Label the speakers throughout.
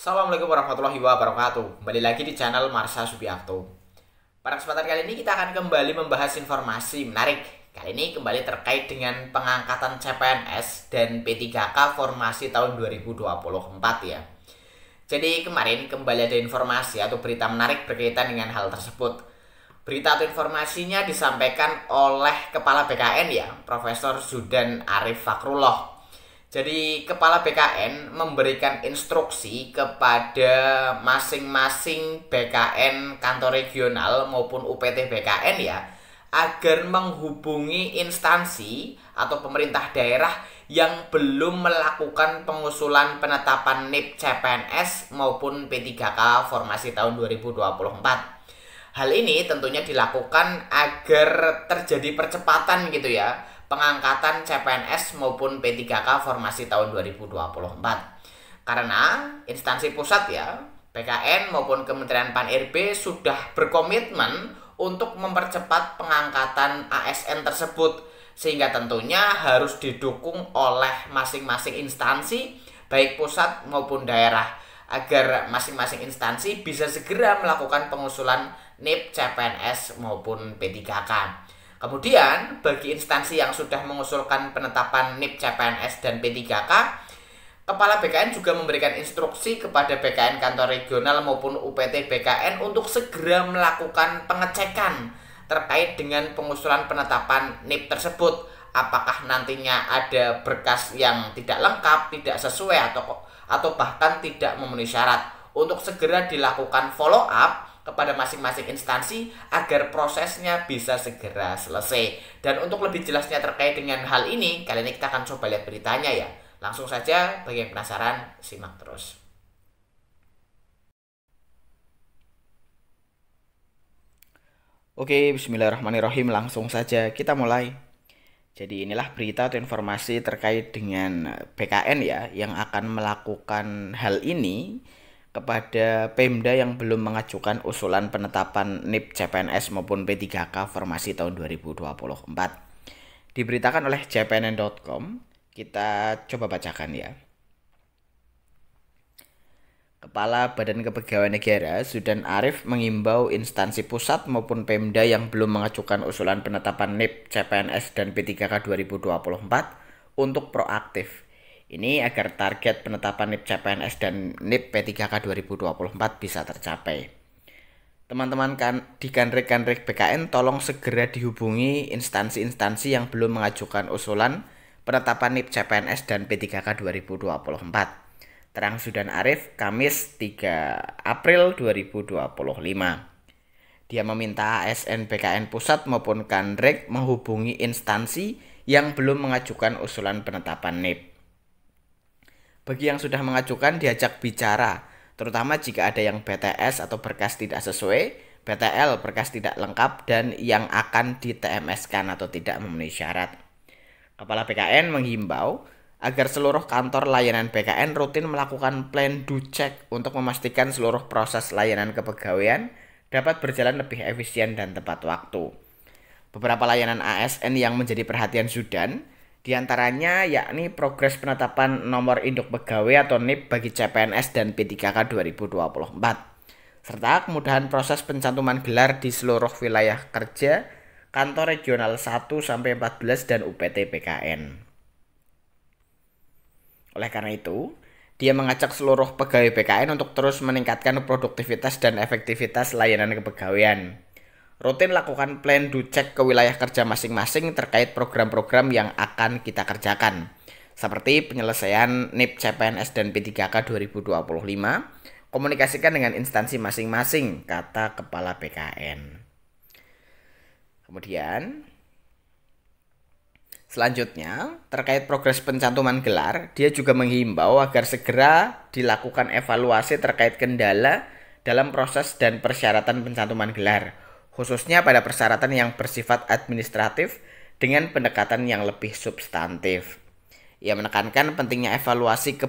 Speaker 1: Assalamualaikum warahmatullahi wabarakatuh. Kembali lagi di channel Marsha Subiakto. Pada kesempatan kali ini kita akan kembali membahas informasi menarik. Kali ini kembali terkait dengan pengangkatan CPNS dan P3K formasi tahun 2024 ya. Jadi kemarin kembali ada informasi atau berita menarik berkaitan dengan hal tersebut. Berita atau informasinya disampaikan oleh Kepala BKN ya, Profesor Zudan Arif Fakrullah. Jadi Kepala BKN memberikan instruksi kepada masing-masing BKN kantor regional maupun UPT BKN ya, agar menghubungi instansi atau pemerintah daerah yang belum melakukan pengusulan penetapan NIP CPNS maupun P3K formasi tahun 2024. Hal ini tentunya dilakukan agar terjadi percepatan gitu ya, pengangkatan CPNS maupun P3K formasi tahun 2024. Karena instansi pusat ya, BKN maupun Kementerian Pan-RB sudah berkomitmen untuk mempercepat pengangkatan ASN tersebut, sehingga tentunya harus didukung oleh masing-masing instansi baik pusat maupun daerah, agar masing-masing instansi bisa segera melakukan pengusulan NIP CPNS maupun P3K. Kemudian bagi instansi yang sudah mengusulkan penetapan NIP CPNS dan P3K, Kepala BKN juga memberikan instruksi kepada BKN kantor regional maupun UPT BKN untuk segera melakukan pengecekan terkait dengan pengusulan penetapan NIP tersebut. Apakah nantinya ada berkas yang tidak lengkap, tidak sesuai, atau bahkan tidak memenuhi syarat, untuk segera dilakukan follow up kepada masing-masing instansi agar prosesnya bisa segera selesai. Dan untuk lebih jelasnya terkait dengan hal ini, kali ini kita akan coba lihat beritanya ya. Langsung saja, bagi yang penasaran, simak terus. Oke, bismillahirrahmanirrahim. Langsung saja kita mulai. Jadi inilah berita atau informasi terkait dengan BKN ya, yang akan melakukan hal ini kepada Pemda yang belum mengajukan usulan penetapan NIP CPNS maupun P3K formasi tahun 2024. Diberitakan oleh cpnn.com, kita coba bacakan ya. Kepala Badan Kepegawaian Negara Zudan Arif mengimbau instansi pusat maupun Pemda yang belum mengajukan usulan penetapan NIP CPNS dan P3K 2024 untuk proaktif. Ini agar target penetapan NIP CPNS dan NIP P3K 2024 bisa tercapai. Teman-teman di Kanrik BKN tolong segera dihubungi instansi-instansi yang belum mengajukan usulan penetapan NIP CPNS dan P3K 2024. Terang Zudan Arif, Kamis 3 April 2025. Dia meminta ASN BKN Pusat maupun Kanrik menghubungi instansi yang belum mengajukan usulan penetapan NIP. Bagi yang sudah mengajukan diajak bicara, terutama jika ada yang BTS atau berkas tidak sesuai, BTL berkas tidak lengkap, dan yang akan di-TMS-kan atau tidak memenuhi syarat. Kepala BKN menghimbau agar seluruh kantor layanan BKN rutin melakukan plan do check untuk memastikan seluruh proses layanan kepegawaian dapat berjalan lebih efisien dan tepat waktu. Beberapa layanan ASN yang menjadi perhatian Zudan, diantaranya yakni progres penetapan nomor induk pegawai atau NIP bagi CPNS dan P3K 2024, serta kemudahan proses pencantuman gelar di seluruh wilayah kerja kantor regional 1-14 dan UPT BKN. Oleh karena itu, dia mengajak seluruh pegawai BKN untuk terus meningkatkan produktivitas dan efektivitas layanan kepegawaian. Rutin lakukan plan do check ke wilayah kerja masing-masing terkait program-program yang akan kita kerjakan, seperti penyelesaian NIP CPNS dan P3K 2025, komunikasikan dengan instansi masing-masing, kata Kepala BKN. Kemudian, selanjutnya, terkait progres pencantuman gelar, dia juga menghimbau agar segera dilakukan evaluasi terkait kendala dalam proses dan persyaratan pencantuman gelar, khususnya pada persyaratan yang bersifat administratif dengan pendekatan yang lebih substantif. Ia menekankan pentingnya evaluasi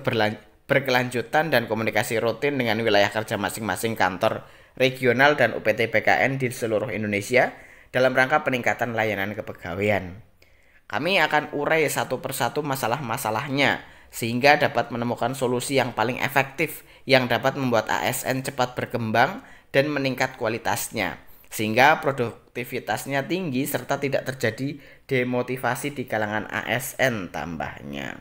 Speaker 1: berkelanjutan dan komunikasi rutin dengan wilayah kerja masing-masing kantor regional dan UPT BKN di seluruh Indonesia dalam rangka peningkatan layanan kepegawaian. Kami akan urai satu persatu masalah-masalahnya sehingga dapat menemukan solusi yang paling efektif yang dapat membuat ASN cepat berkembang dan meningkat kualitasnya, sehingga produktivitasnya tinggi serta tidak terjadi demotivasi di kalangan ASN tambahnya.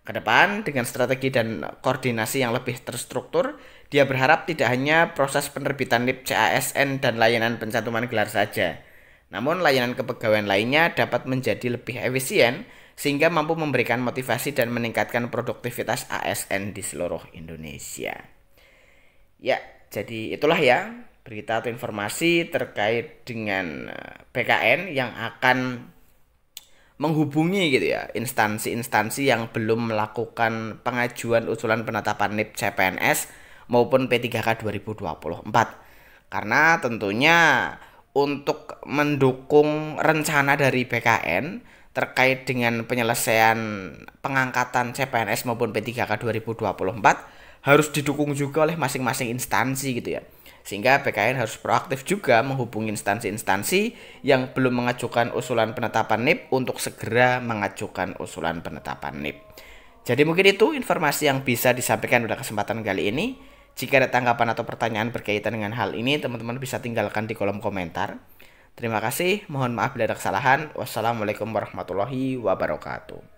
Speaker 1: Kedepan dengan strategi dan koordinasi yang lebih terstruktur, dia berharap tidak hanya proses penerbitan NIP CASN dan layanan pencantuman gelar saja, namun layanan kepegawaian lainnya dapat menjadi lebih efisien sehingga mampu memberikan motivasi dan meningkatkan produktivitas ASN di seluruh Indonesia. Ya, jadi itulah ya berita atau informasi terkait dengan BKN yang akan menghubungi gitu ya instansi-instansi yang belum melakukan pengajuan usulan penetapan NIP CPNS maupun P3K 2024. Karena tentunya untuk mendukung rencana dari BKN terkait dengan penyelesaian pengangkatan CPNS maupun P3K 2024 harus didukung juga oleh masing-masing instansi gitu ya. Sehingga BKN harus proaktif juga menghubungi instansi-instansi yang belum mengajukan usulan penetapan NIP untuk segera mengajukan usulan penetapan NIP. Jadi mungkin itu informasi yang bisa disampaikan pada kesempatan kali ini. Jika ada tanggapan atau pertanyaan berkaitan dengan hal ini, teman-teman bisa tinggalkan di kolom komentar. Terima kasih, mohon maaf bila ada kesalahan. Wassalamualaikum warahmatullahi wabarakatuh.